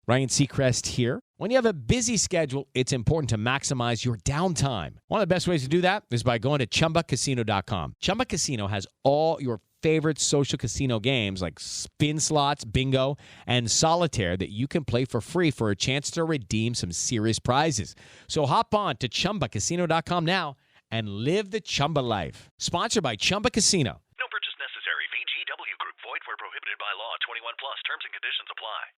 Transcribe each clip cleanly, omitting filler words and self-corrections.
Ryan Seacrest here. When you have a busy schedule, it's important to maximize your downtime. One of the best ways to do that is by going to ChumbaCasino.com. Chumba Casino has all your favorite social casino games like spin slots, bingo, and solitaire that you can play for free for a chance to redeem some serious prizes. So hop on to ChumbaCasino.com now and live the Chumba life. Sponsored by Chumba Casino. No purchase necessary. VGW Group. Void where prohibited by law. 21 plus. Terms and conditions apply.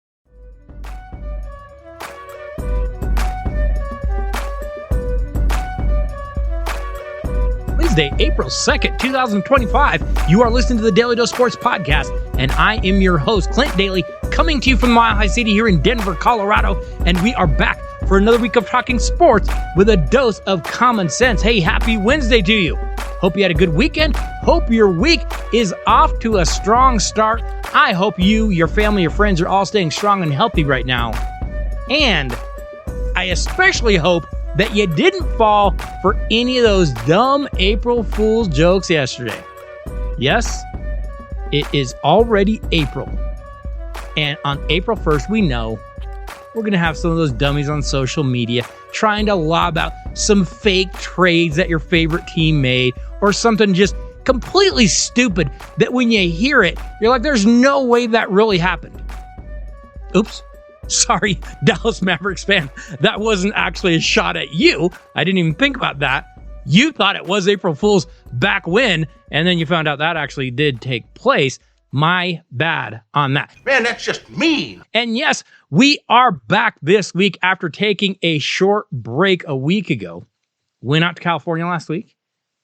Wednesday, April 2nd, 2025. You are listening to the Daily Dose Sports Podcast, and I am your host, Clint Daly, coming to you from Mile High City here in Denver, Colorado, and we are back for another week of talking sports with a dose of common sense. Hey, happy Wednesday to you. Hope you had a good weekend. Hope your week is off to a strong start. I hope you, your family, your friends are all staying strong and healthy right now. And I especially hope that you didn't fall for any of those dumb April Fool's jokes yesterday. Yes, it is already April. And on April 1st, we know we're going to have some of those dummies on social media trying to lob out some fake trades that your favorite team made or something just completely stupid that when you hear it, you're like, there's no way that really happened. Oops. Sorry, Dallas Mavericks fan. That wasn't actually a shot at you. I didn't even think about that. You thought it was April Fool's back when, and then you found out that actually did take place. My bad on that. Man, that's just mean. And yes, we are back this week after taking a short break a week ago. Went out to California last week.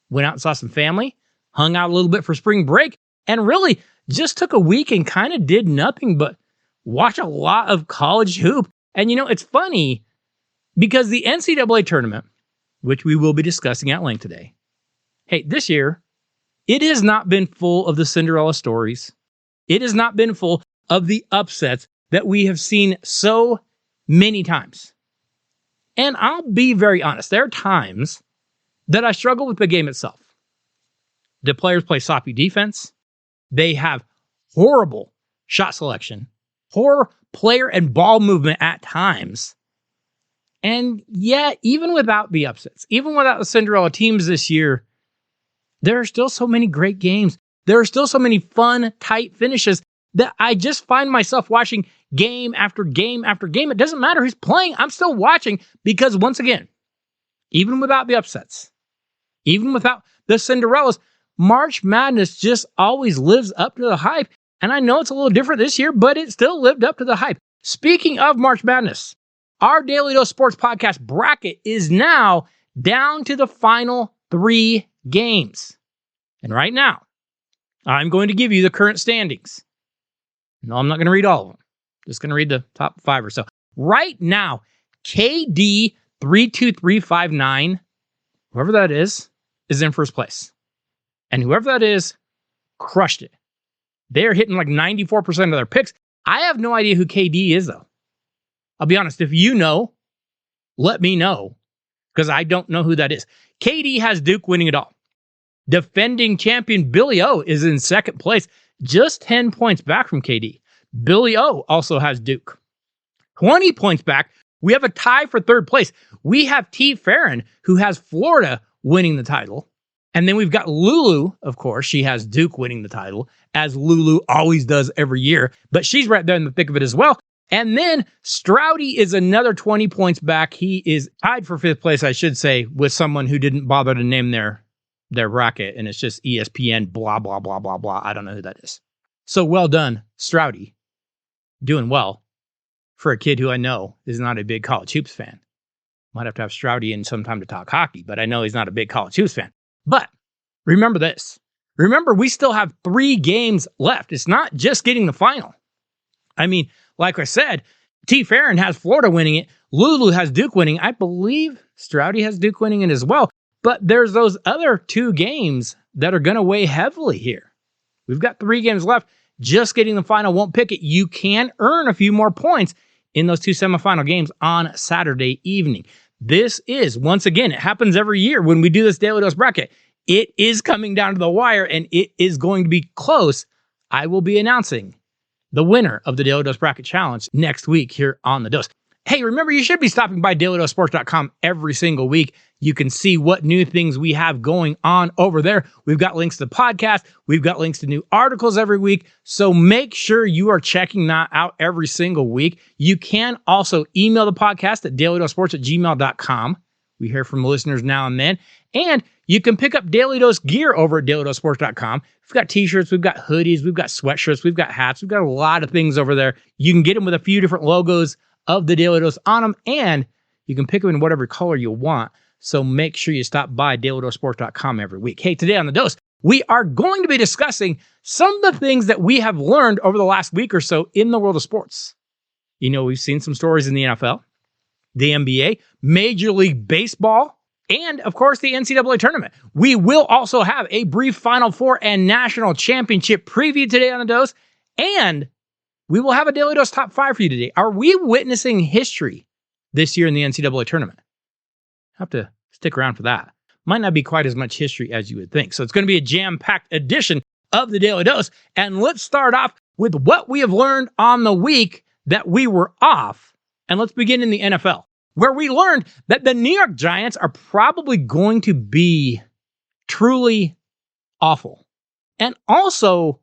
Went out and saw some family. Hung out a little bit for spring break. And really just took a week and kind of did nothing but watch a lot of college hoop. And you know, it's funny because the NCAA tournament, which we will be discussing at length today, hey, this year, it has not been full of the Cinderella stories. It has not been full of the upsets that we have seen so many times. And I'll be very honest, there are times that I struggle with the game itself. The players play sloppy defense. They have horrible shot selection. Poor player and ball movement at times. And yet, even without the upsets, even without the Cinderella teams this year, there are still so many great games. There are still so many fun, tight finishes that I just find myself watching game after game after game. It doesn't matter who's playing. I'm still watching because, once again, even without the upsets, even without the Cinderellas, March Madness just always lives up to the hype. And I know it's a little different this year, but it still lived up to the hype. Speaking of March Madness, our Daily Dose Sports Podcast bracket is now down to the final 3 games. And right now, I'm going to give you the current standings. No, I'm not going to read all of them. Just going to read the top 5 or so. Right now, KD 32359, whoever that is in first place. And whoever that is, crushed it. They're hitting like 94% of their picks. I have no idea who KD is, though. I'll be honest. If you know, let me know, because I don't know who that is. KD has Duke winning it all. Defending champion Billy O is in second place, just 10 points back from KD. Billy O also has Duke. 20 points back. We have a tie for third place. We have T. Farron, who has Florida winning the title. And then we've got Lulu, of course. She has Duke winning the title, as Lulu always does every year. But she's right there in the thick of it as well. And then Stroudy is another 20 points back. He is tied for fifth place, I should say, with someone who didn't bother to name their bracket. And it's just ESPN, blah, blah, blah, blah, blah. I don't know who that is. So well done, Stroudy. Doing well for a kid who I know is not a big college hoops fan. Might have to have Stroudy in sometime to talk hockey, but I know he's not a big college hoops fan. But remember this. Remember, we still have 3 games left. It's not just getting the final. I mean, like I said, T. Farron has Florida winning it. Lulu has Duke winning. I believe Stroudy has Duke winning it as well. But there's those other 2 games that are going to weigh heavily here. We've got 3 games left. Just getting the final won't pick it. You can earn a few more points in those 2 semifinal games on Saturday evening. This is, once again, it happens every year when we do this Daily Dose bracket. It is coming down to the wire, and it is going to be close. I will be announcing the winner of the Daily Dose Bracket Challenge next week here on The Dose. Hey, remember, you should be stopping by DailyDoseSports.com every single week. You can see what new things we have going on over there. We've got links to the podcast. We've got links to new articles every week. So make sure you are checking that out every single week. You can also email the podcast at dailydosesports@gmail.com. We hear from listeners now and then. And you can pick up Daily Dose gear over at dailydosesports.com. We've got t-shirts, we've got hoodies, we've got sweatshirts, we've got hats. We've got a lot of things over there. You can get them with a few different logos of the Daily Dose on them, and you can pick them in whatever color you want. So make sure you stop by dailydosesports.com every week. Hey, today on The Dose, we are going to be discussing some of the things that we have learned over the last week or so in the world of sports. You know, we've seen some stories in the NFL, the NBA, Major League Baseball, and, of course, the NCAA tournament. We will also have a brief Final Four and National Championship preview today on The Dose, and we will have a Daily Dose Top 5 for you today. Are we witnessing history this year in the NCAA tournament? Have to stick around for that. Might not be quite as much history as you would think. So it's going to be a jam-packed edition of the Daily Dose. And let's start off with what we have learned on the week that we were off. And let's begin in the NFL, where we learned that the New York Giants are probably going to be truly awful. And also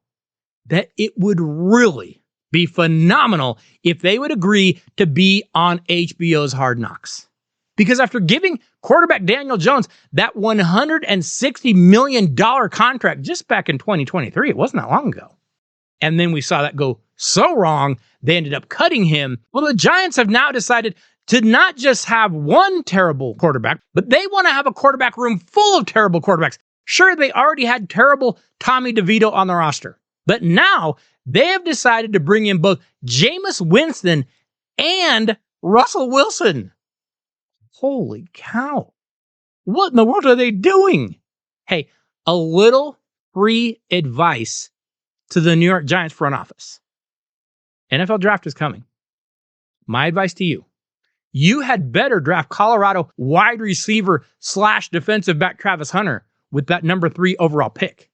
that it would really be phenomenal if they would agree to be on HBO's Hard Knocks. Because after giving quarterback Daniel Jones that $160 million contract just back in 2023, it wasn't that long ago. And then we saw that go so wrong, they ended up cutting him. Well, the Giants have now decided to not just have one terrible quarterback, but they want to have a quarterback room full of terrible quarterbacks. Sure, they already had terrible Tommy DeVito on the roster, but now they have decided to bring in both Jameis Winston and Russell Wilson. Holy cow. What in the world are they doing? Hey, a little free advice to the New York Giants front office. NFL draft is coming. My advice to you, you had better draft Colorado wide receiver / defensive back Travis Hunter with that number 3 overall pick.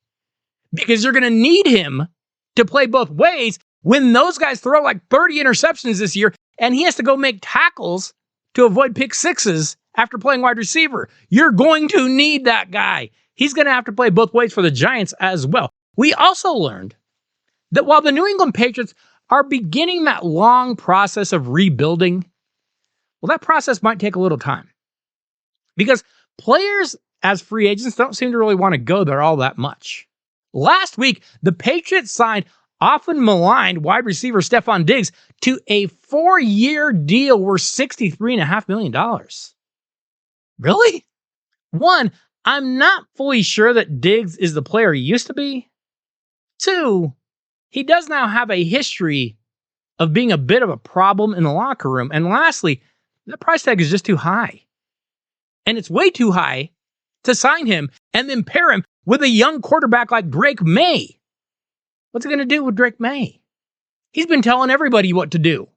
Because you're going to need him to play both ways when those guys throw like 30 interceptions this year and he has to go make tackles to avoid pick sixes after playing wide receiver. You're going to need that guy. He's going to have to play both ways for the Giants as well. We also learned that while the New England Patriots are beginning that long process of rebuilding, well, that process might take a little time. Because players as free agents don't seem to really want to go there all that much. Last week, the Patriots signed often maligned wide receiver Stephon Diggs to a 4-year deal worth $63.5 million. Really? One, I'm not fully sure that Diggs is the player he used to be. Two, he does now have a history of being a bit of a problem in the locker room. And lastly, the price tag is just too high. And it's way too high to sign him and then pair him with a young quarterback like Drake May. What's it going to do with Drake May? He's been telling everybody what to do.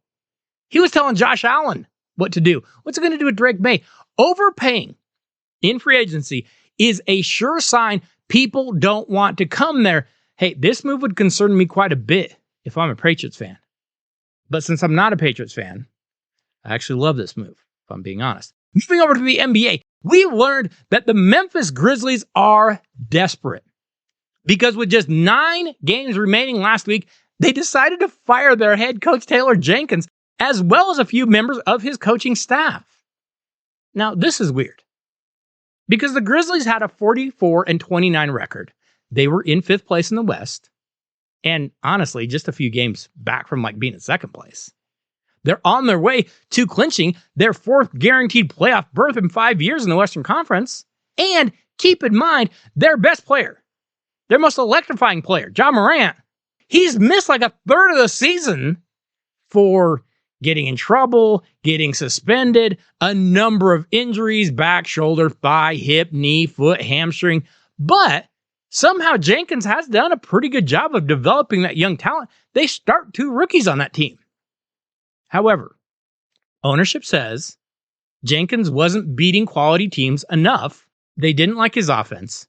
He was telling Josh Allen what to do. What's it going to do with Drake May? Overpaying in free agency is a sure sign people don't want to come there. Hey, this move would concern me quite a bit if I'm a Patriots fan. But since I'm not a Patriots fan, I actually love this move, if I'm being honest. Moving over to the NBA, we learned that the Memphis Grizzlies are desperate. Because with just 9 games remaining last week, they decided to fire their head coach Taylor Jenkins, as well as a few members of his coaching staff. Now, this is weird. Because the Grizzlies had a 44-29 record. They were in 5th place in the West. And honestly, just a few games back from being in 2nd place. They're on their way to clinching their 4th guaranteed playoff berth in 5 years in the Western Conference. And keep in mind, their best player, their most electrifying player, Ja Morant, he's missed like a third of the season for getting in trouble, getting suspended, a number of injuries, back, shoulder, thigh, hip, knee, foot, hamstring. But somehow Jenkins has done a pretty good job of developing that young talent. They start 2 rookies on that team. However, ownership says Jenkins wasn't beating quality teams enough. They didn't like his offense.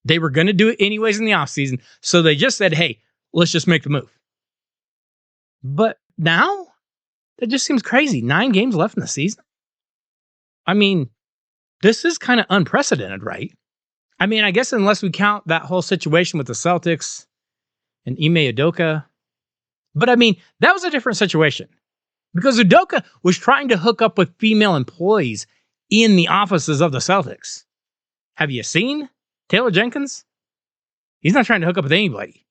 They were going to do it anyways in the offseason. So they just said, hey, let's just make the move. But now, that just seems crazy. 9 games left in the season. I mean, this is kind of unprecedented, right? I mean, I guess unless we count that whole situation with the Celtics and Ime Udoka. But I mean, that was a different situation because Udoka was trying to hook up with female employees in the offices of the Celtics. Have you seen Taylor Jenkins? He's not trying to hook up with anybody.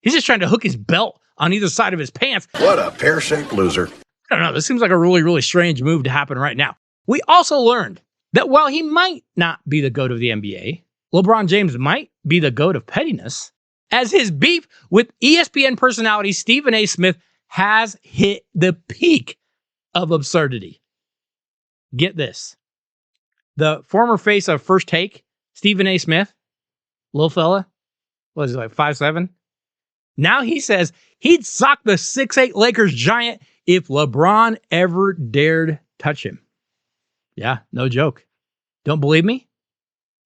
He's just trying to hook his belt on either side of his pants. What a pear-shaped loser. I don't know. This seems like a really, really strange move to happen right now. We also learned that while he might not be the GOAT of the NBA, LeBron James might be the GOAT of pettiness, as his beef with ESPN personality Stephen A. Smith has hit the peak of absurdity. Get this. The former face of First Take, Stephen A. Smith, little fella, what is he, like 5'7"? Now he says he'd sock the 6'8" Lakers giant if LeBron ever dared touch him. Yeah, no joke. Don't believe me?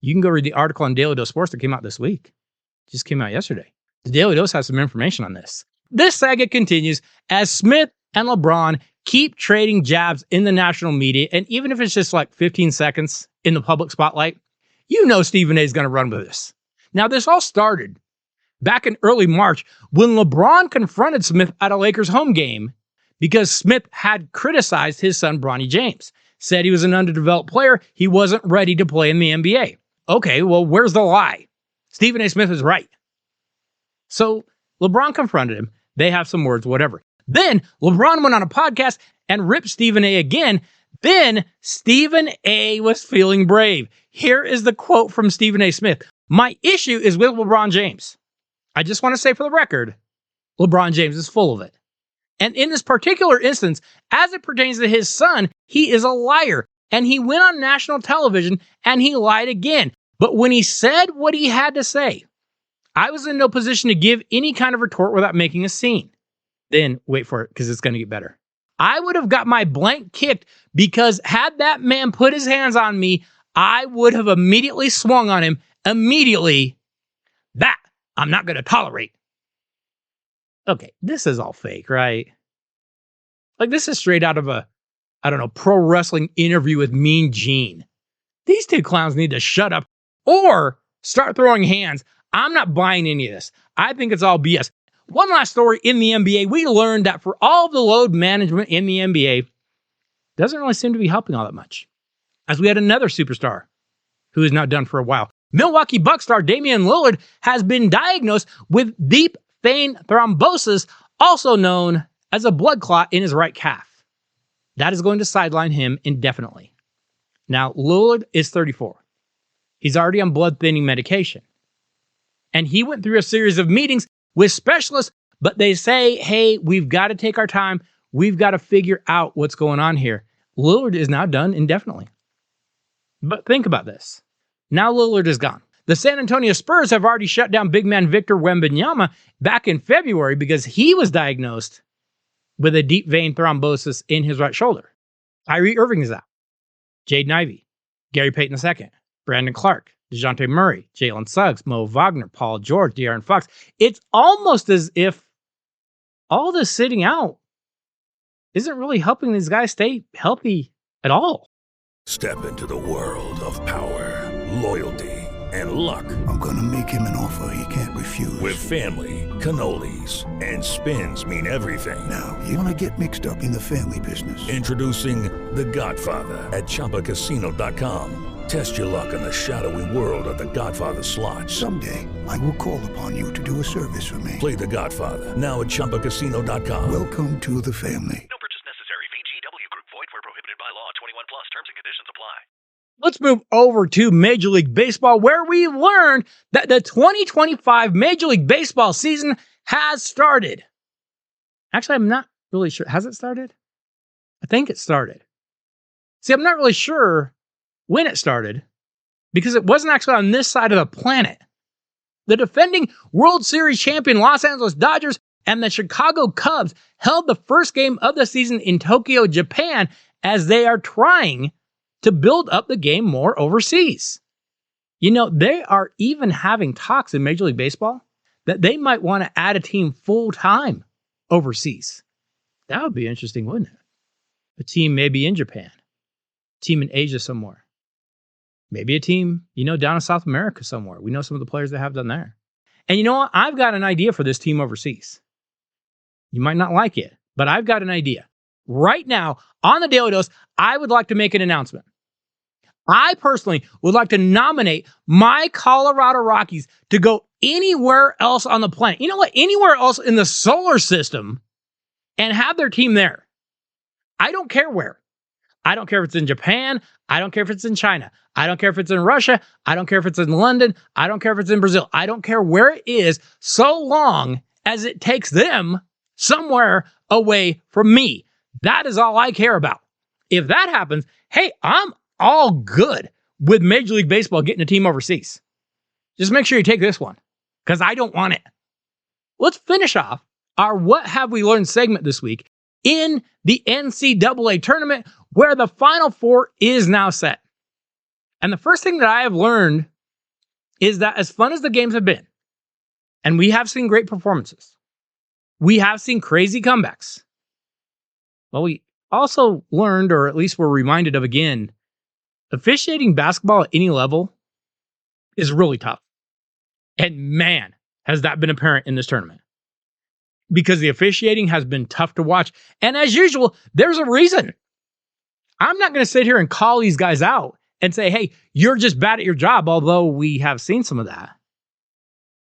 You can go read the article on Daily Dose Sports that came out this week. It just came out yesterday. The Daily Dose has some information on this. This saga continues as Smith and LeBron keep trading jabs in the national media, and even if it's just like 15 seconds in the public spotlight, you know Stephen A. is going to run with this. Now, this all started back in early March when LeBron confronted Smith at a Lakers home game because Smith had criticized his son, Bronny James. Said he was an underdeveloped player. He wasn't ready to play in the NBA. Okay, well, where's the lie? Stephen A. Smith is right. So LeBron confronted him. They have some words, whatever. Then LeBron went on a podcast and ripped Stephen A. again. Then Stephen A. was feeling brave. Here is the quote from Stephen A. Smith. My issue is with LeBron James. I just want to say for the record, LeBron James is full of it. And in this particular instance, as it pertains to his son, he is a liar. And he went on national television and he lied again. But when he said what he had to say, I was in no position to give any kind of retort without making a scene. Then, wait for it, because it's going to get better. I would have got my blank kicked because had that man put his hands on me, I would have immediately swung on him. Immediately. That I'm not going to tolerate. Okay, this is all fake, right? Like, this is straight out of a, pro wrestling interview with Mean Gene. These two clowns need to shut up or start throwing hands. I'm not buying any of this. I think it's all BS. One last story in the NBA. We learned that for all the load management in the NBA, doesn't really seem to be helping all that much. As we had another superstar who is now done for a while. Milwaukee Bucks star Damian Lillard has been diagnosed with deep vein thrombosis, also known as a blood clot in his right calf. That is going to sideline him indefinitely. Now, Lillard is 34. He's already on blood thinning medication. And he went through a series of meetings with specialists, but they say, hey, we've got to take our time. We've got to figure out what's going on here. Lillard is now done indefinitely. But think about this. Now Lillard is gone. The San Antonio Spurs have already shut down big man Victor Wembanyama back in February because he was diagnosed with a deep vein thrombosis in his right shoulder. Kyrie Irving is out. Jaden Ivey, Gary Payton II, Brandon Clark, DeJounte Murray, Jalen Suggs, Mo Wagner, Paul George, De'Aaron Fox. It's almost as if all this sitting out isn't really helping these guys stay healthy at all. Step into the world of power, loyalty, and luck. I'm going to make him an offer he can't refuse. With family, cannolis, and spins mean everything. Now, you want to get mixed up in the family business. Introducing The Godfather at ChumbaCasino.com. Test your luck in the shadowy world of The Godfather slot. Someday, I will call upon you to do a service for me. Play The Godfather now at ChumbaCasino.com. Welcome to the family. No purchase necessary. VGW Group. Void where prohibited by law. 21 plus. Terms and conditions apply. Let's move over to Major League Baseball, where we learned that the 2025 Major League Baseball season has started. Actually, I'm not really sure. Has it started? I think it started. See, I'm not really sure when it started because it wasn't actually on this side of the planet. The defending World Series champion Los Angeles Dodgers and the Chicago Cubs held the first game of the season in Tokyo, Japan, as they are trying to build up the game more overseas. You know, they are even having talks in Major League Baseball that they might want to add a team full-time overseas. That would be interesting, wouldn't it? A team maybe in Japan, a team in Asia somewhere, maybe a team, down in South America somewhere. We know some of the players that have done there. And you know what? I've got an idea for this team overseas. You might not like it, but I've got an idea. Right now, on the Daily Dose, I would like to make an announcement. I personally would like to nominate my Colorado Rockies to go anywhere else on the planet. You know what? Anywhere else in the solar system and have their team there. I don't care where. I don't care if it's in Japan. I don't care if it's in China. I don't care if it's in Russia. I don't care if it's in London. I don't care if it's in Brazil. I don't care where it is, so long as it takes them somewhere away from me. That is all I care about. If that happens, hey, I'm all good with Major League Baseball getting a team overseas. Just make sure you take this one, because I don't want it. Let's finish off our What Have We Learned segment this week in the NCAA tournament, where the Final Four is now set. And the first thing that I have learned is that as fun as the games have been, and we have seen great performances, we have seen crazy comebacks. Well, we also learned, or at least were reminded of again, officiating basketball at any level is really tough. And man, has that been apparent in this tournament. Because the officiating has been tough to watch. And as usual, there's a reason. I'm not going to sit here and call these guys out and say, hey, you're just bad at your job, although we have seen some of that.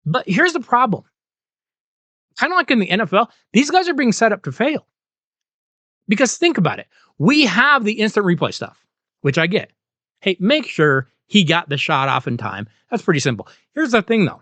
But here's the problem. Kind of like in the NFL, these guys are being set up to fail. Because think about it. We have the instant replay stuff, which I get. Hey, make sure he got the shot off in time. That's pretty simple. Here's the thing, though.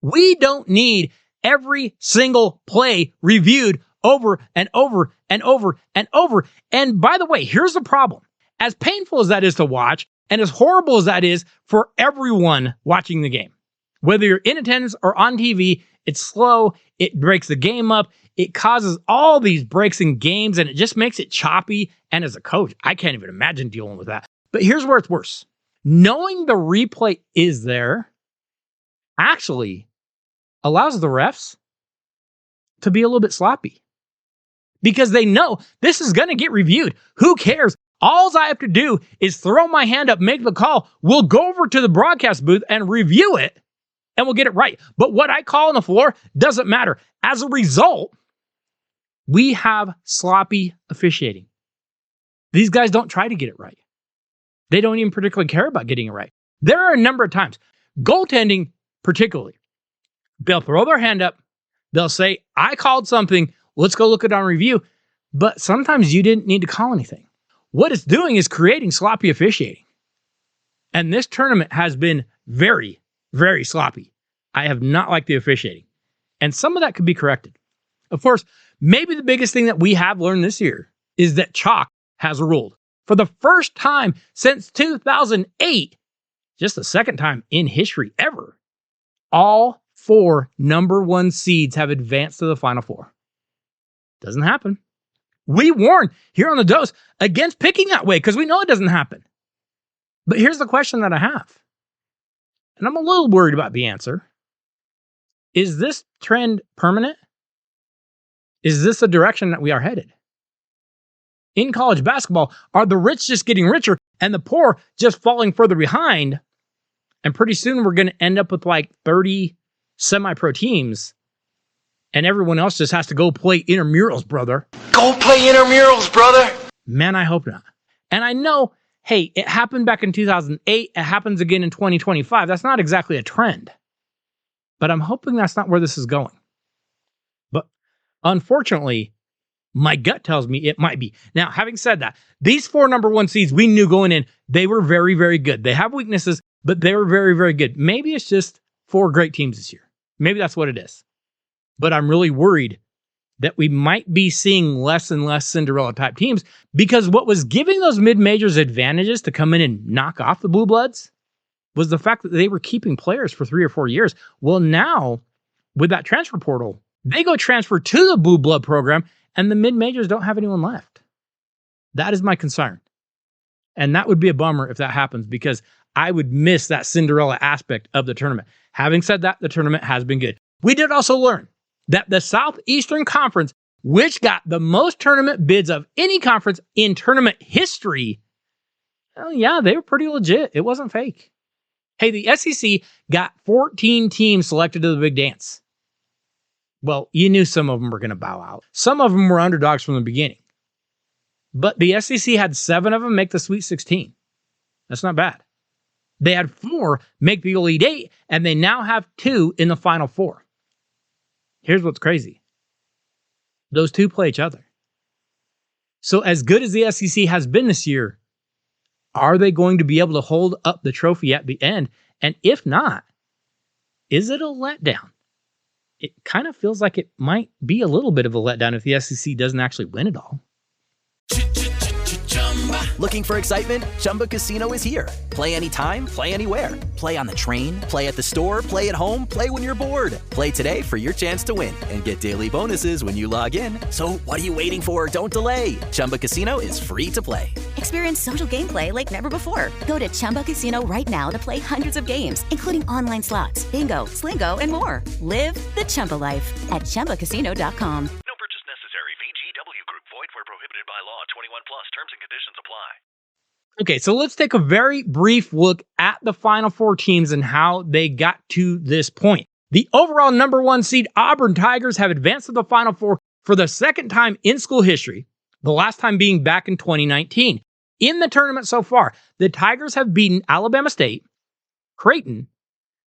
We don't need every single play reviewed over and over and over and over. And by the way, here's the problem. As painful as that is to watch, and as horrible as that is for everyone watching the game, whether you're in attendance or on TV, it's slow, it breaks the game up, it causes all these breaks in games, and it just makes it choppy. And as a coach, I can't even imagine dealing with that. But here's where it's worse. Knowing the replay is there actually allows the refs to be a little bit sloppy. Because they know this is going to get reviewed. Who cares? All I have to do is throw my hand up, make the call. We'll go over to the broadcast booth and review it, and we'll get it right. But what I call on the floor doesn't matter. As a result, we have sloppy officiating. These guys don't try to get it right. They don't even particularly care about getting it right. There are a number of times, goaltending particularly, they'll throw their hand up, they'll say, I called something, let's go look at it on review. But sometimes you didn't need to call anything. What it's doing is creating sloppy officiating. And this tournament has been very, very sloppy. I have not liked the officiating. And some of that could be corrected. Of course, maybe the biggest thing that we have learned this year is that chalk has ruled. For the first time since 2008, just the second time in history ever, all 4 number 1 seeds have advanced to the Final Four. Doesn't happen. We warn here on the Dose against picking that way because we know it doesn't happen. But here's the question that I have, and I'm a little worried about the answer. Is this trend permanent? Is this the direction that we are headed? In college basketball, are the rich just getting richer and the poor just falling further behind? And pretty soon we're going to end up with like 30 semi-pro teams, and everyone else just has to go play intramurals, brother. Go play intramurals, brother. Man, I hope not. And I know, hey, it happened back in 2008. It happens again in 2025. That's not exactly a trend. But I'm hoping that's not where this is going. But unfortunately, my gut tells me it might be. Now, having said that, these 4 number 1 seeds we knew going in, they were very, very good. They have weaknesses, but they were very, very good. Maybe it's just 4 great teams this year. Maybe that's what it is. But I'm really worried that we might be seeing less and less Cinderella type teams, because what was giving those mid-majors advantages to come in and knock off the Blue Bloods was the fact that they were keeping players for 3 or 4 years. Well, now with that transfer portal, they go transfer to the Blue Blood program and the mid-majors don't have anyone left. That is my concern. And that would be a bummer if that happens, because I would miss that Cinderella aspect of the tournament. Having said that, the tournament has been good. We did also learn that the Southeastern Conference which got the most tournament bids of any conference in tournament history, well, yeah, they were pretty legit. It wasn't fake. Hey, the SEC got 14 teams selected to the big dance. Well, you knew some of them were going to bow out. Some of them were underdogs from the beginning. But the SEC had 7 of them make the Sweet 16. That's not bad. They had 4 make the Elite 8, and they now have 2 in the Final 4. Here's what's crazy. Those 2 play each other. So as good as the SEC has been this year, are they going to be able to hold up the trophy at the end? And if not, is it a letdown? It kind of feels like it might be a little bit of a letdown if the SEC doesn't actually win it all. Looking for excitement? Chumba Casino is here. Play anytime, play anywhere. Play on the train, play at the store, play at home, play when you're bored. Play today for your chance to win and get daily bonuses when you log in. So what are you waiting for? Don't delay. Chumba Casino is free to play. Experience social gameplay like never before. Go to Chumba Casino right now to play hundreds of games, including online slots, bingo, Slingo, and more. Live the Chumba life at ChumbaCasino.com. No purchase necessary. VGW Group. Void where prohibited by law. 21 plus. Terms and conditions apply. Okay, so let's take a very brief look at the Final Four teams and how they got to this point. The overall number 1 seed Auburn Tigers have advanced to the Final Four for the second time in school history, the last time being back in 2019. In the tournament so far, the Tigers have beaten Alabama State, Creighton,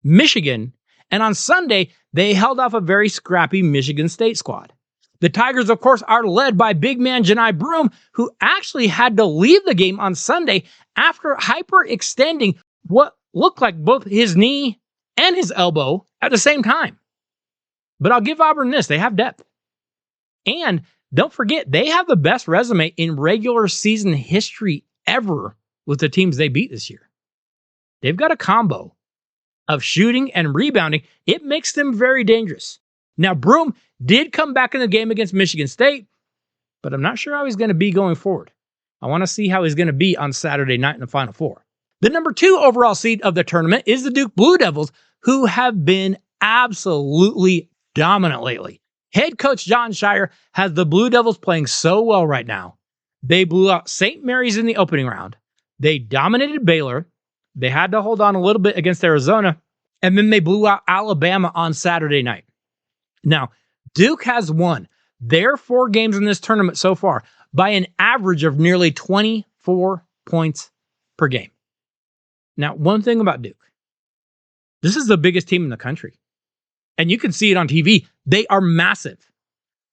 Michigan, and on Sunday, they held off a very scrappy Michigan State squad. The Tigers, of course, are led by big man Janai Broome, who actually had to leave the game on Sunday after hyperextending what looked like both his knee and his elbow at the same time. But I'll give Auburn this. They have depth. And don't forget, they have the best resume in regular season history ever with the teams they beat this year. They've got a combo of shooting and rebounding. It makes them very dangerous. Now, Broome did come back in the game against Michigan State, but I'm not sure how he's going to be going forward. I want to see how he's going to be on Saturday night in the Final Four. The number 2 overall seed of the tournament is the Duke Blue Devils, who have been absolutely dominant lately. Head coach John Shire has the Blue Devils playing so well right now. They blew out St. Mary's in the opening round. They dominated Baylor. They had to hold on a little bit against Arizona, and then they blew out Alabama on Saturday night. Now, Duke has won their 4 games in this tournament so far by an average of nearly 24 points per game. Now, one thing about Duke, this is the biggest team in the country. And you can see it on TV. They are massive.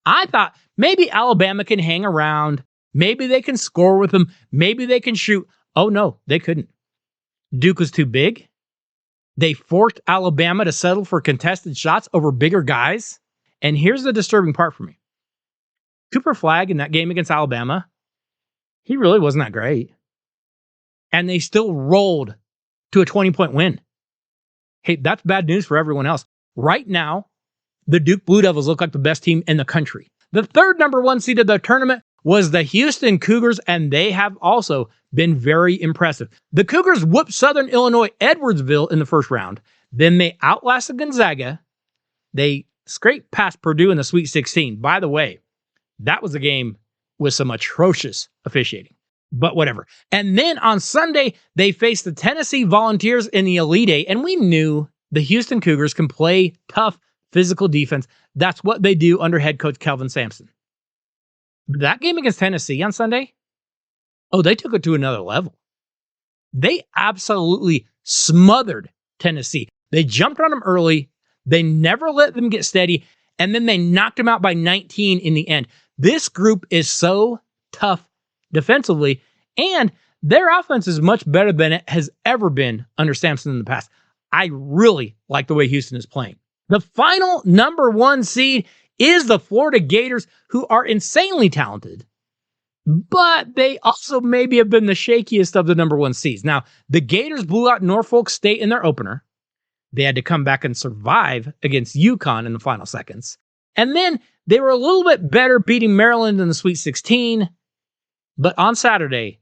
I thought maybe Alabama can hang around. Maybe they can score with them. Maybe they can shoot. Oh, no, they couldn't. Duke was too big. They forced Alabama to settle for contested shots over bigger guys. And here's the disturbing part for me. Cooper Flagg in that game against Alabama, he really wasn't that great. And they still rolled to a 20-point win. Hey, that's bad news for everyone else. Right now, the Duke Blue Devils look like the best team in the country. The third number 1 seed of the tournament was the Houston Cougars, and they have also been very impressive. The Cougars whooped Southern Illinois Edwardsville in the first round. Then they outlasted Gonzaga. They scraped past Purdue in the Sweet 16. By the way, that was a game with some atrocious officiating. But whatever. And then on Sunday, they faced the Tennessee Volunteers in the Elite Eight, and we knew the Houston Cougars can play tough physical defense. That's what they do under head coach Kelvin Sampson. That game against Tennessee on Sunday, oh, they took it to another level. They absolutely smothered Tennessee. They jumped on them early. They never let them get steady, and then they knocked them out by 19 in the end. This group is so tough defensively, and their offense is much better than it has ever been under Sampson in the past. I really like the way Houston is playing. The final number 1 seed is the Florida Gators, who are insanely talented, but they also maybe have been the shakiest of the number 1 seeds. Now, the Gators blew out Norfolk State in their opener. They had to come back and survive against UConn in the final seconds. And then they were a little bit better beating Maryland in the Sweet 16. But on Saturday,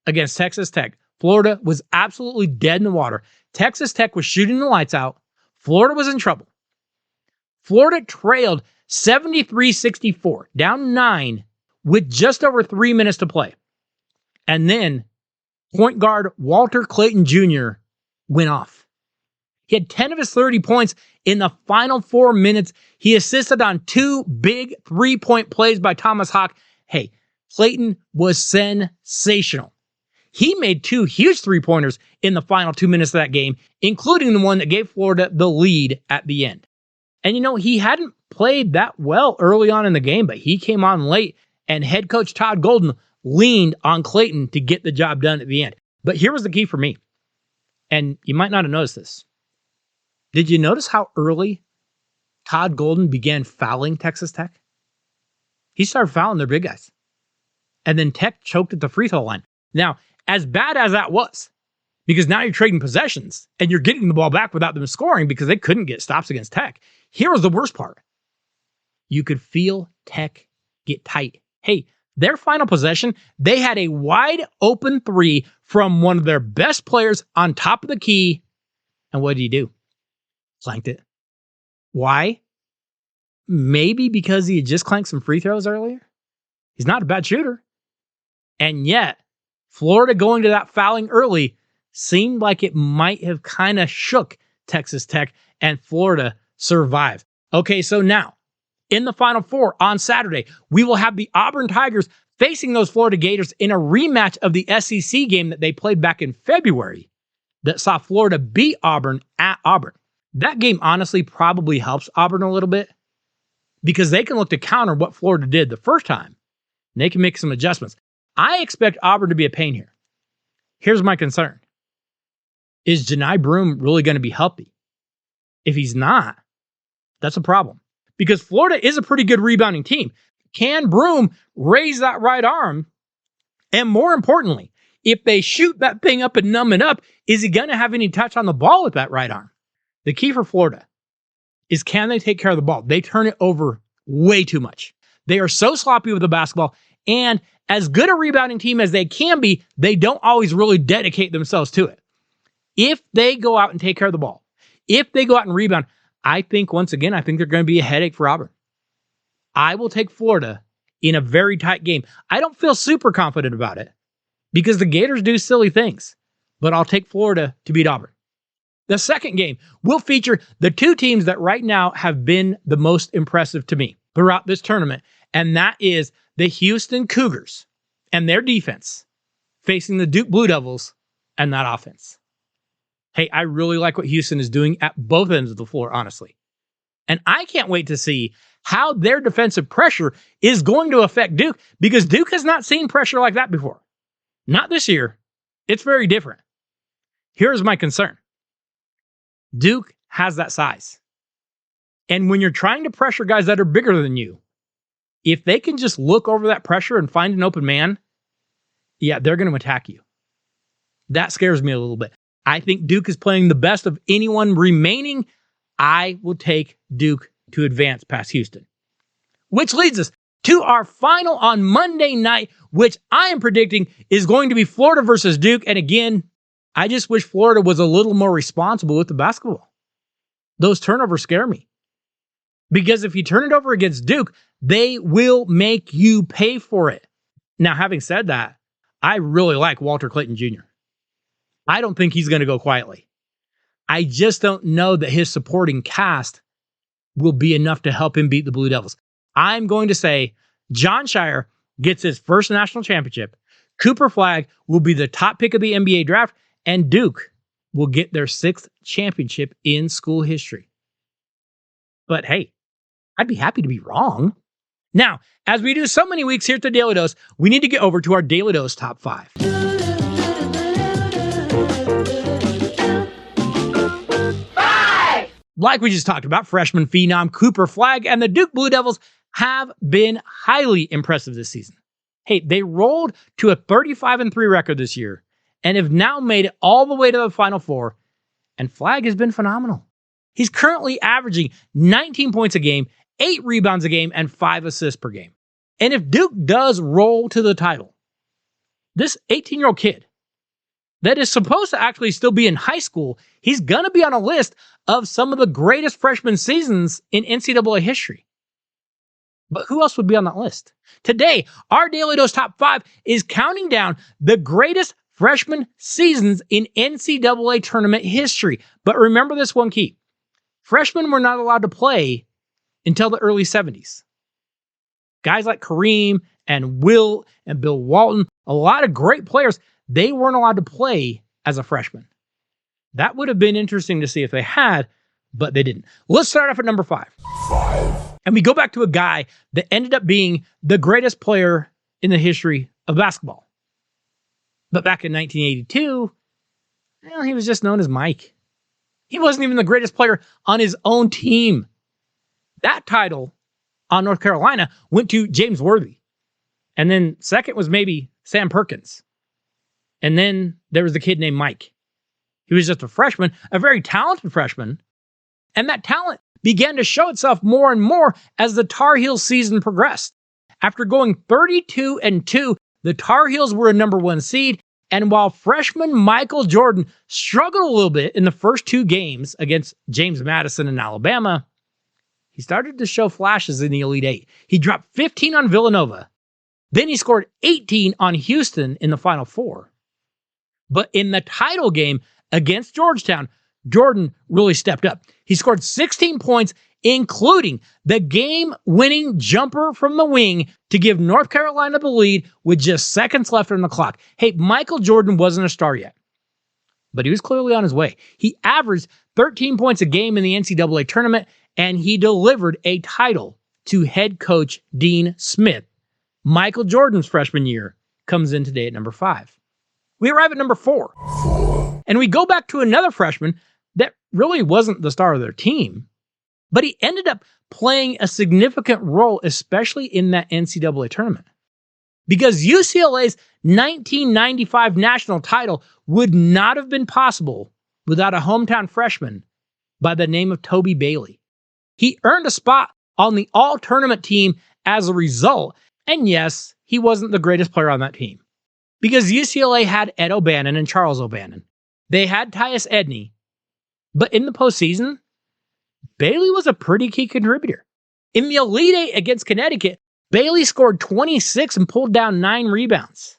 against Texas Tech, Florida was absolutely dead in the water. Texas Tech was shooting the lights out. Florida was in trouble. Florida trailed 73-64, down 9 with just over 3 minutes to play. And then point guard Walter Clayton Jr. went off. He had 10 of his 30 points in the final 4 minutes. He assisted on 2 big 3-point plays by Thomas Hawk. Hey, Clayton was sensational. He made 2 huge 3-pointers in the final 2 minutes of that game, including the one that gave Florida the lead at the end. And he hadn't played that well early on in the game, but he came on late, and head coach Todd Golden leaned on Clayton to get the job done at the end. But here was the key for me, and you might not have noticed this. Did you notice how early Todd Golden began fouling Texas Tech? He started fouling their big guys. And then Tech choked at the free throw line. Now, as bad as that was, because now you're trading possessions and you're getting the ball back without them scoring because they couldn't get stops against Tech. Here was the worst part. You could feel Tech get tight. Hey, their final possession, they had a wide open 3 from one of their best players on top of the key. And what did he do? Clanked it. Why? Maybe because he had just clanked some free throws earlier. He's not a bad shooter. And yet, Florida going to that fouling early seemed like it might have kind of shook Texas Tech, and Florida survived. Okay, so now, in the Final Four on Saturday, we will have the Auburn Tigers facing those Florida Gators in a rematch of the SEC game that they played back in February that saw Florida beat Auburn at Auburn. That game honestly probably helps Auburn a little bit because they can look to counter what Florida did the first time. And they can make some adjustments. I expect Auburn to be a pain here. Here's my concern. Is Janai Broome really going to be healthy? If he's not, that's a problem. Because Florida is a pretty good rebounding team. Can Broome raise that right arm? And more importantly, if they shoot that thing up and numb it up, is he going to have any touch on the ball with that right arm? The key for Florida is, can they take care of the ball? They turn it over way too much. They are so sloppy with the basketball, and as good a rebounding team as they can be, they don't always really dedicate themselves to it. If they go out and take care of the ball, if they go out and rebound, I think they're going to be a headache for Auburn. I will take Florida in a very tight game. I don't feel super confident about it because the Gators do silly things, but I'll take Florida to beat Auburn. The second game will feature the 2 teams that right now have been the most impressive to me throughout this tournament, and that is the Houston Cougars and their defense facing the Duke Blue Devils and that offense. Hey, I really like what Houston is doing at both ends of the floor, honestly. And I can't wait to see how their defensive pressure is going to affect Duke, because Duke has not seen pressure like that before. Not this year. It's very different. Here's my concern. Duke has that size. And when you're trying to pressure guys that are bigger than you, if they can just look over that pressure and find an open man, yeah, they're going to attack you. That scares me a little bit. I think Duke is playing the best of anyone remaining. I will take Duke to advance past Houston. Which leads us to our final on Monday night, which I am predicting is going to be Florida versus Duke. And again, I just wish Florida was a little more responsible with the basketball. Those turnovers scare me. Because if you turn it over against Duke, they will make you pay for it. Now, having said that, I really like Walter Clayton Jr. I don't think he's going to go quietly. I just don't know that his supporting cast will be enough to help him beat the Blue Devils. I'm going to say John Shire gets his first national championship. Cooper Flagg will be the top pick of the NBA draft, and Duke will get their 6th championship in school history. But hey, I'd be happy to be wrong. Now, as we do so many weeks here at the Daily Dose, we need to get over to our Daily Dose Top 5. Like we just talked about, freshman phenom Cooper Flagg and the Duke Blue Devils have been highly impressive this season. Hey, they rolled to a 35-3 record this year and have now made it all the way to the Final Four, and Flagg has been phenomenal. He's currently averaging 19 points a game, 8 rebounds a game, and 5 assists per game. And if Duke does roll to the title, this 18-year-old kid that is supposed to actually still be in high school, he's going to be on a list of some of the greatest freshman seasons in NCAA history. But who else would be on that list? Today, our Daily Dose Top 5 is counting down the greatest freshman seasons in NCAA tournament history. But remember this one key. Freshmen were not allowed to play until the early 70s. Guys like Kareem and Wilt and Bill Walton, a lot of great players, they weren't allowed to play as a freshman. That would have been interesting to see if they had, but they didn't. Let's start off at number 5. And we go back to a guy that ended up being the greatest player in the history of basketball. But back in 1982, well, he was just known as Mike. He wasn't even the greatest player on his own team. That title on North Carolina went to James Worthy. And then second was maybe Sam Perkins. And then there was the kid named Mike. He was just a freshman, a very talented freshman. And that talent began to show itself more and more as the Tar Heels season progressed. After going 32-2, the Tar Heels were a number 1 seed. And while freshman Michael Jordan struggled a little bit in the first 2 games against James Madison and Alabama, he started to show flashes in the Elite Eight. He dropped 15 on Villanova. Then he scored 18 on Houston in the Final Four. But in the title game against Georgetown, Jordan really stepped up. He scored 16 points, including the game-winning jumper from the wing to give North Carolina the lead with just seconds left on the clock. Hey, Michael Jordan wasn't a star yet, but he was clearly on his way. He averaged 13 points a game in the NCAA tournament, and he delivered a title to head coach Dean Smith. Michael Jordan's freshman year comes in today at number 5. We arrive at number 4. And we go back to another freshman that really wasn't the star of their team, but he ended up playing a significant role, especially in that NCAA tournament. Because UCLA's 1995 national title would not have been possible without a hometown freshman by the name of Toby Bailey. He earned a spot on the all-tournament team as a result, and yes, he wasn't the greatest player on that team. Because UCLA had Ed O'Bannon and Charles O'Bannon. They had Tyus Edney. But in the postseason, Bailey was a pretty key contributor. In the Elite Eight against Connecticut, Bailey scored 26 and pulled down 9 rebounds.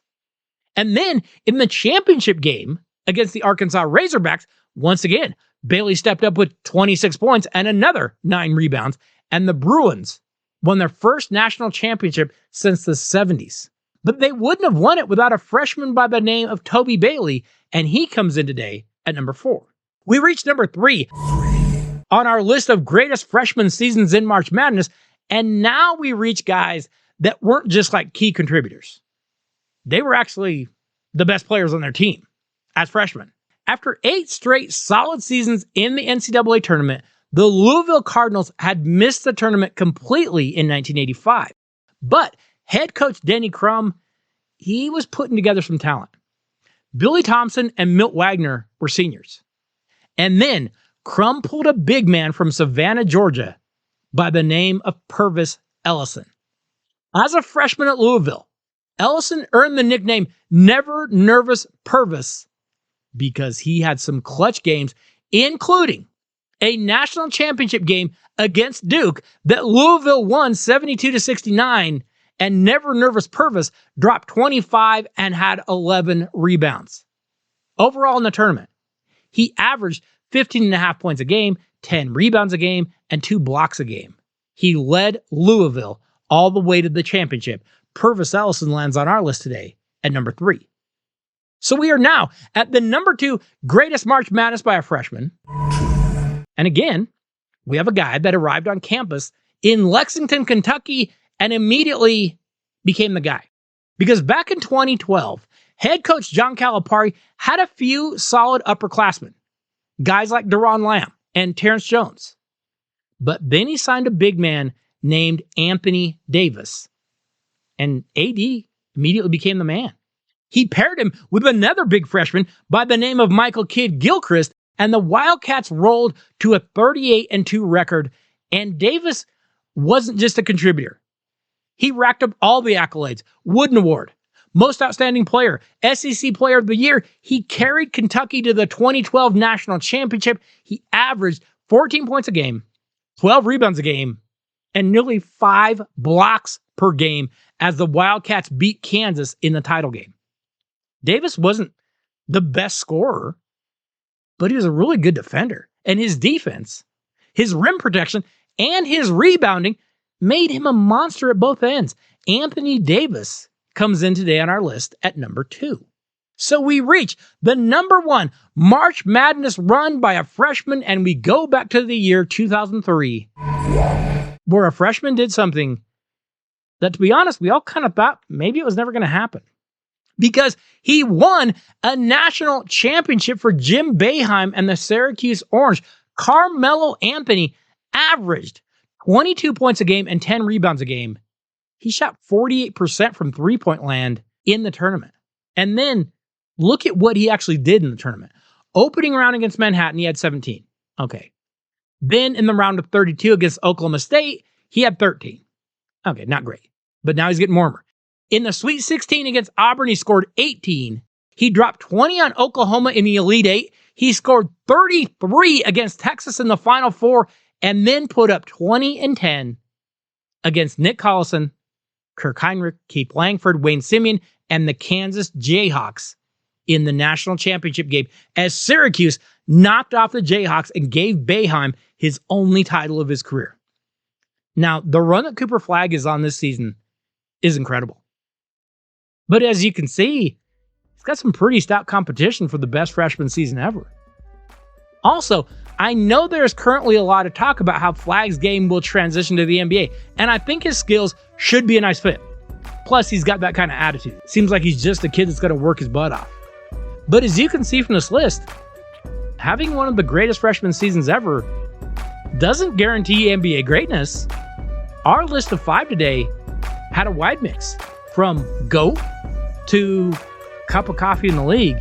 And then in the championship game against the Arkansas Razorbacks, once again, Bailey stepped up with 26 points and another 9 rebounds, and the Bruins won their first national championship since the 70s. But they wouldn't have won it without a freshman by the name of Toby Bailey, and he comes in today at number 4. We reach number 3 on our list of greatest freshman seasons in March Madness, and now we reach guys that weren't just like key contributors. They were actually the best players on their team as freshmen. After 8 straight solid seasons in the NCAA tournament, the Louisville Cardinals had missed the tournament completely in 1985. But head coach Denny Crum, he was putting together some talent. Billy Thompson and Milt Wagner were seniors. And then Crum pulled a big man from Savannah, Georgia, by the name of Purvis Ellison. As a freshman at Louisville, Ellison earned the nickname Never Nervous Purvis because he had some clutch games, including a national championship game against Duke that Louisville won 72-69, and Never Nervous Purvis dropped 25 and had 11 rebounds. Overall in the tournament, he averaged 15.5 points a game, 10 rebounds a game, and 2 blocks a game. He led Louisville all the way to the championship. Purvis Ellison lands on our list today at number 3. So we are now at the number 2 greatest March Madness by a freshman. And again, we have a guy that arrived on campus in Lexington, Kentucky, and immediately became the guy. Because back in 2012, head coach John Calipari had a few solid upperclassmen, guys like Deron Lamb and Terrence Jones. But then he signed a big man named Anthony Davis, and AD immediately became the man. He paired him with another big freshman by the name of Michael Kidd-Gilchrist, and the Wildcats rolled to a 38-2 record, and Davis wasn't just a contributor. He racked up all the accolades. Wooden Award, Most Outstanding Player, SEC Player of the Year. He carried Kentucky to the 2012 National Championship. He averaged 14 points a game, 12 rebounds a game, and nearly 5 blocks per game as the Wildcats beat Kansas in the title game. Davis wasn't the best scorer, but he was a really good defender. And his defense, his rim protection, and his rebounding made him a monster at both ends. Anthony Davis comes in today on our list at number 2. So we reach the number 1 March Madness run by a freshman, and we go back to the year 2003, where a freshman did something that, to be honest, we all kind of thought maybe it was never going to happen. Because he won a national championship for Jim Boeheim and the Syracuse Orange. Carmelo Anthony averaged 22 points a game and 10 rebounds a game. He shot 48% from three-point land in the tournament. And then look at what he actually did in the tournament. Opening round against Manhattan, he had 17. Okay. Then in the round of 32 against Oklahoma State, he had 13. Okay, not great. But now he's getting warmer. In the Sweet 16 against Auburn, he scored 18. He dropped 20 on Oklahoma in the Elite Eight. He scored 33 against Texas in the Final Four, and then put up 20 and 10 against Nick Collison, Kirk Heinrich, Keith Langford, Wayne Simeon, and the Kansas Jayhawks in the national championship game, as Syracuse knocked off the Jayhawks and gave Boeheim his only title of his career. Now, the run that Cooper Flagg is on this season is incredible. But as you can see, he's got some pretty stout competition for the best freshman season ever. Also, I know there's currently a lot of talk about how Flagg's game will transition to the NBA, and I think his skills should be a nice fit. Plus, he's got that kind of attitude. Seems like he's just a kid that's going to work his butt off. But as you can see from this list, having one of the greatest freshman seasons ever doesn't guarantee NBA greatness. Our list of 5 today had a wide mix, from GOAT to cup of coffee in the league.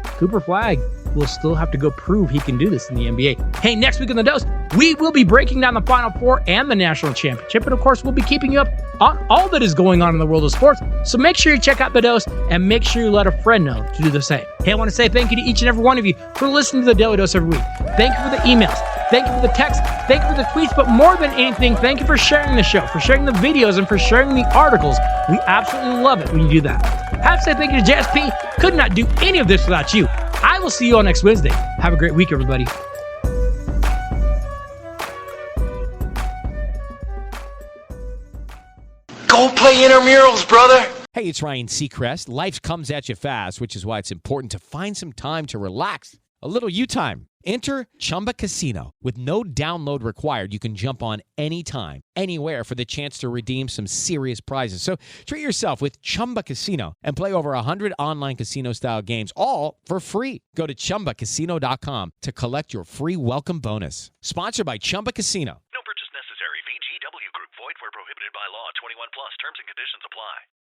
Cooper Flagg will still have to go prove he can do this in the NBA. Hey, next week on The Dose, we will be breaking down the Final Four and the National Championship. And of course, we'll be keeping you up on all that is going on in the world of sports. So make sure you check out The Dose and make sure you let a friend know to do the same. Hey, I want to say thank you to each and every one of you for listening to The Daily Dose every week. Thank you for the emails. Thank you for the texts. Thank you for the tweets. But more than anything, thank you for sharing the show, for sharing the videos, and for sharing the articles. We absolutely love it when you do that. I have to say thank you to JSP. Could not do any of this without you. I will see you on next Wednesday. Have a great week, everybody. Go play intramurals, brother. Hey, it's Ryan Seacrest. Life comes at you fast, which is why it's important to find some time to relax. A little you time. Enter Chumba Casino. With no download required, you can jump on anytime, anywhere for the chance to redeem some serious prizes. So treat yourself with Chumba Casino and play over 100 online casino-style games, all for free. Go to ChumbaCasino.com to collect your free welcome bonus. Sponsored by Chumba Casino. No purchase necessary. VGW Group. Void where prohibited by law. 21 plus. Terms and conditions apply.